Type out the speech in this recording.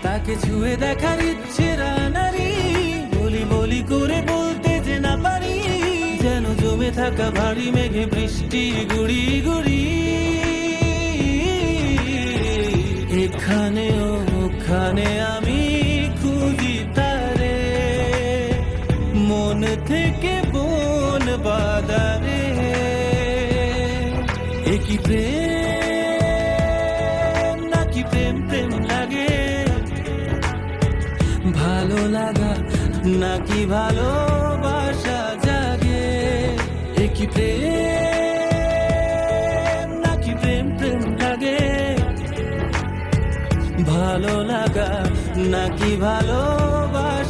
তাকে ছুঁয়ে দেখার ইচ্ছে রানারি, বলি বলি করে বলতে যে না পারি, যেন জমে থাকা ভারী মেঘে বৃষ্টি গুড়ি গুড়ি। এখানে ওখানে আমি খুঁজি তারে, মন থেকে বন বাদারে। একই প্রেম নাকি প্রেম প্রেম লাগে, ভালো লাগা নাকি ভালোবাসা জাগে। একই প্রেম নাকি প্রেম প্রেম লাগে, ভালো লাগা নাকি ভালোবাসা